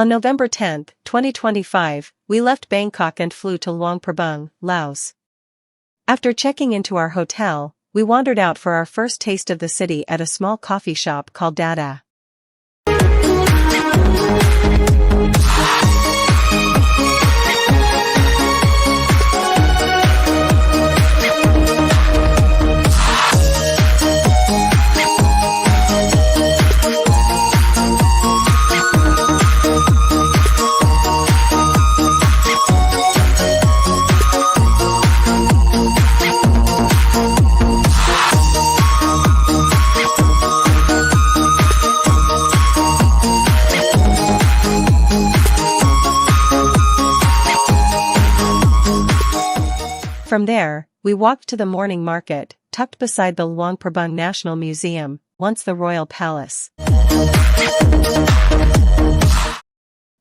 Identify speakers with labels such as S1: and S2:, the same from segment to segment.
S1: On November 10, 2025, we left Bangkok and flew to Luang, Prabang, Laos. After checking into our hotel, we wandered out for our first taste of the city at a small coffee shop called Dada. From there, we walked to the morning market, tucked beside the Luang Prabang National Museum, once the Royal Palace.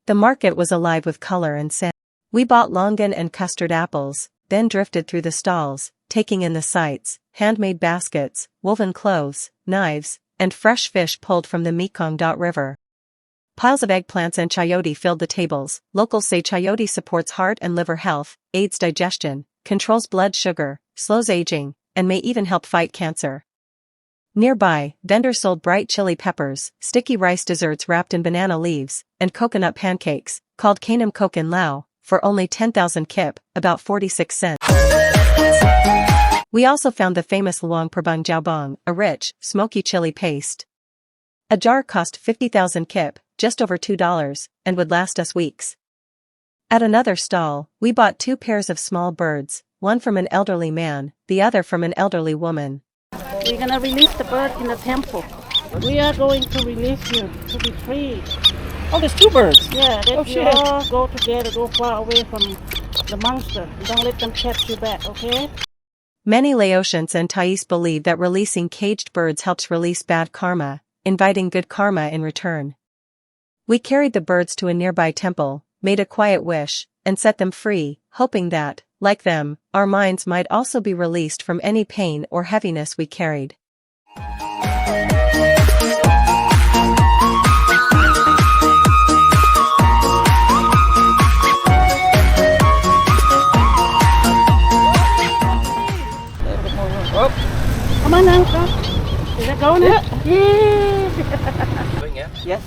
S1: The market was alive with color and sound. We bought longan and custard apples, then drifted through the stalls, taking in the sights, handmade baskets, woven clothes, knives, and fresh fish pulled from the Mekong River. Piles of eggplants and chayote filled the tables. Locals say chayote supports heart and liver health, aids digestion, controls blood sugar, slows aging, and may even help fight cancer. Nearby, vendors sold bright chili peppers, sticky rice desserts wrapped in banana leaves, and coconut pancakes, called Kainam Kok in Lao, for only 10,000 kip, about 46 cents. We also found the famous Luang Prabang Jaobong, a rich, smoky chili paste. A jar cost 50,000 kip, just over $2, and would last us weeks. At another stall, we bought 2 pairs of small birds, one from an elderly man, the other from an elderly woman.
S2: We're gonna release the bird in the temple. We are going to release you to be free.
S3: Oh, there's 2 birds.
S2: Yeah,
S3: Oh,
S2: let you
S3: shit.
S2: all go together, go far away from the monster. Don't let them catch you back, okay?
S1: Many Laotians and Thais believe that releasing caged birds helps release bad karma, inviting good karma in return. We carried the birds to a nearby temple, made a quiet wish, and set them free, hoping that, like them, our minds might also be released from any pain or heaviness we carried.
S3: Oh,
S2: Come on now, go. Is that going? Yeah.
S3: going, yeah?
S2: Yes.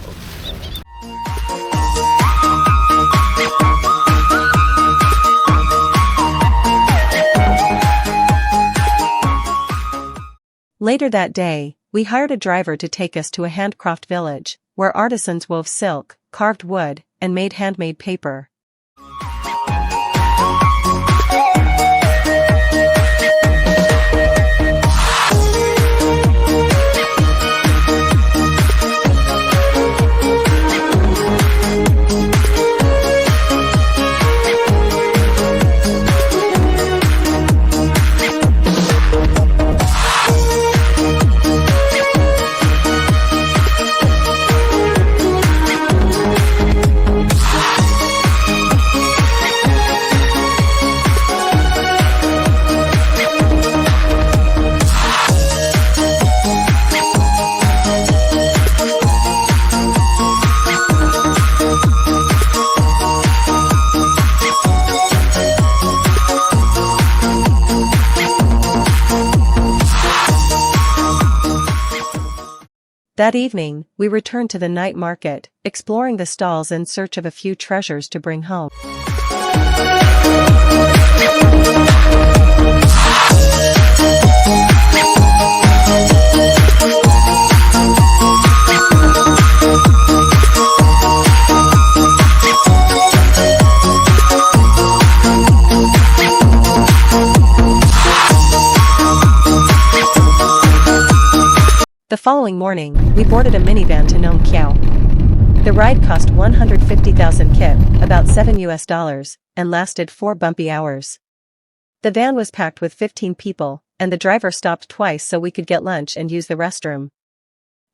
S1: Later that day, we hired a driver to take us to a handcraft village, where artisans wove silk, carved wood, and made handmade paper. That evening, we returned to the night market, exploring the stalls in search of a few treasures to bring home. The following morning, we boarded a minivan to Nong Khiaw. The ride cost 150,000 kip, about $7, and lasted 4 bumpy hours. The van was packed with 15 people, and the driver stopped twice so we could get lunch and use the restroom.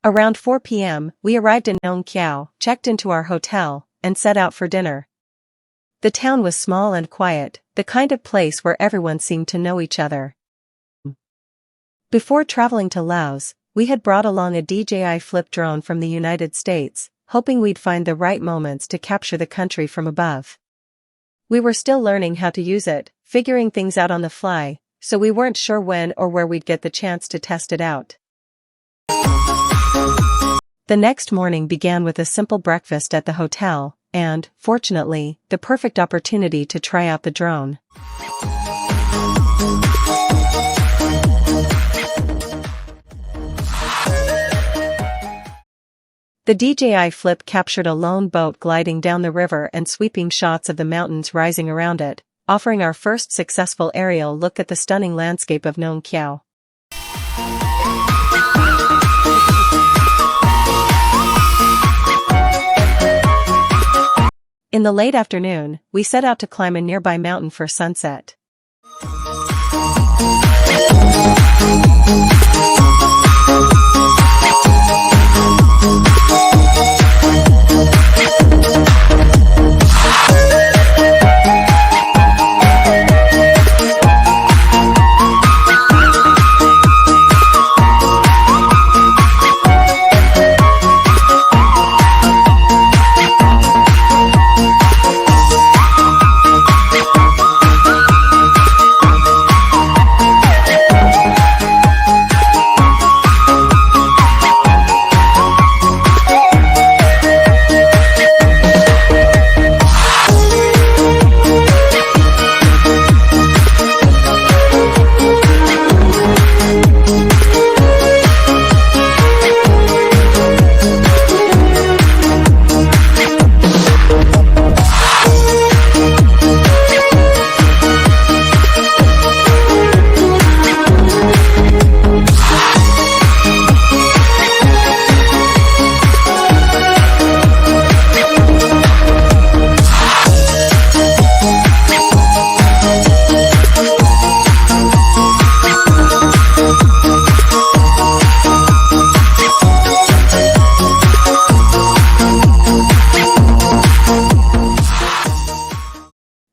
S1: Around 4 p.m., we arrived in Nong Khiaw, checked into our hotel, and set out for dinner. The town was small and quiet, the kind of place where everyone seemed to know each other. Before traveling to Laos, we had brought along a DJI flip drone from the United States, hoping we'd find the right moments to capture the country from above. We were still learning how to use it, figuring things out on the fly, so we weren't sure when or where we'd get the chance to test it out. The next morning began with a simple breakfast at the hotel, and, fortunately, the perfect opportunity to try out the drone. The DJI Flip captured a lone boat gliding down the river and sweeping shots of the mountains rising around it, offering our first successful aerial look at the stunning landscape of Nong Khiaw. In the late afternoon, we set out to climb a nearby mountain for sunset.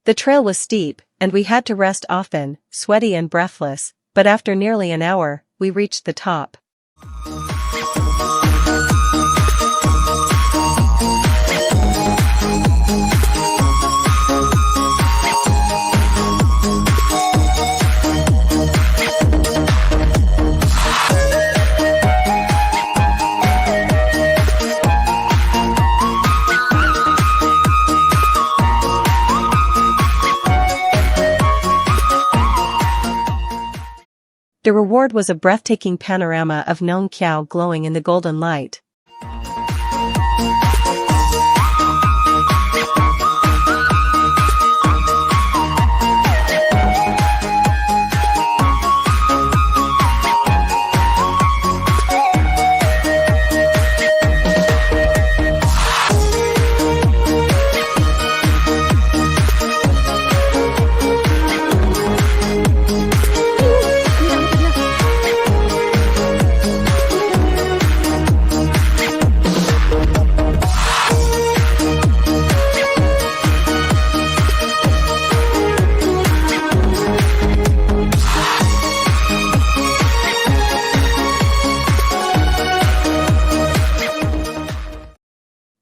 S1: The trail was steep, and we had to rest often, sweaty and breathless, but after nearly an hour, we reached the top. The reward was a breathtaking panorama of Nong Khiaw glowing in the golden light.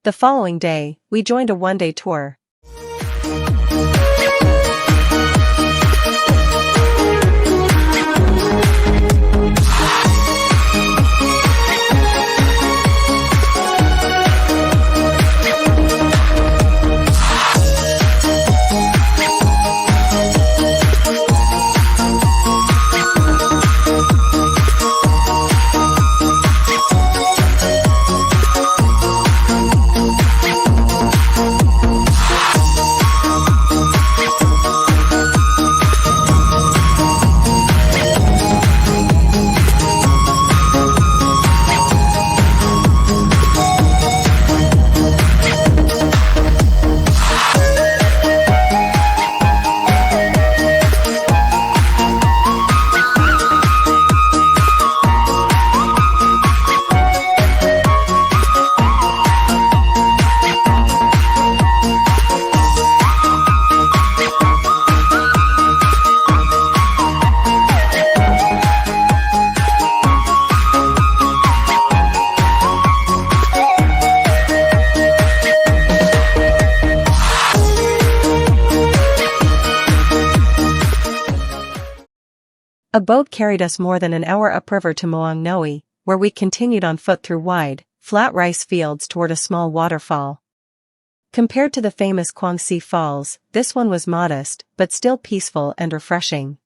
S1: The following day, we joined a one-day tour. A boat carried us more than an hour upriver to Moang Noi, where we continued on foot through wide, flat rice fields toward a small waterfall. Compared to the famous Kwangsi Falls, this one was modest, but still peaceful and refreshing.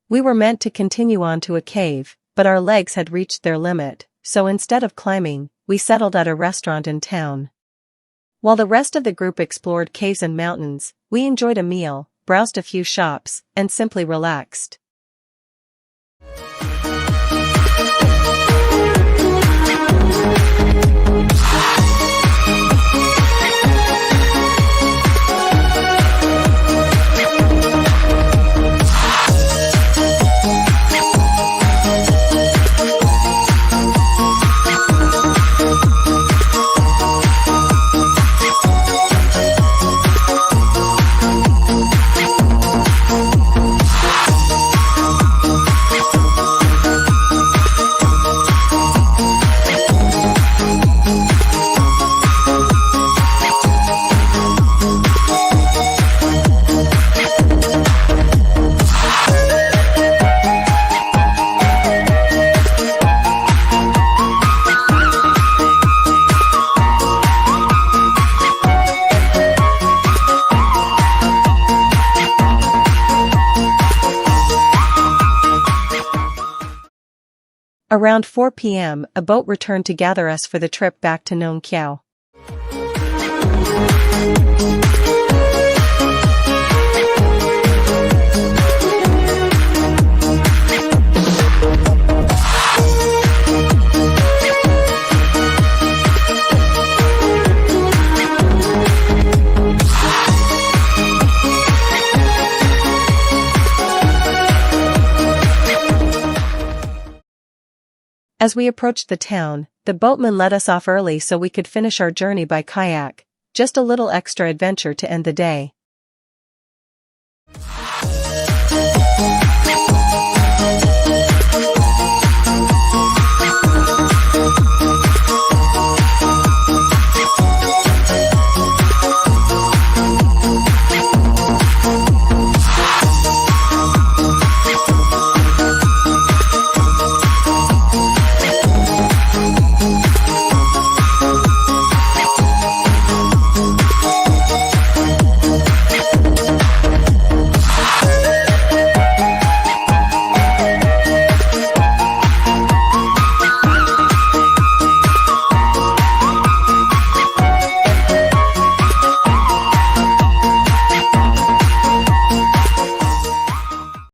S1: We were meant to continue on to a cave, but our legs had reached their limit, so instead of climbing, we settled at a restaurant in town. While the rest of the group explored caves and mountains, we enjoyed a meal, browsed a few shops, and simply relaxed. Around 4 p.m., a boat returned to gather us for the trip back to Nong Khiaw. As we approached the town, the boatman let us off early so we could finish our journey by kayak, just a little extra adventure to end the day.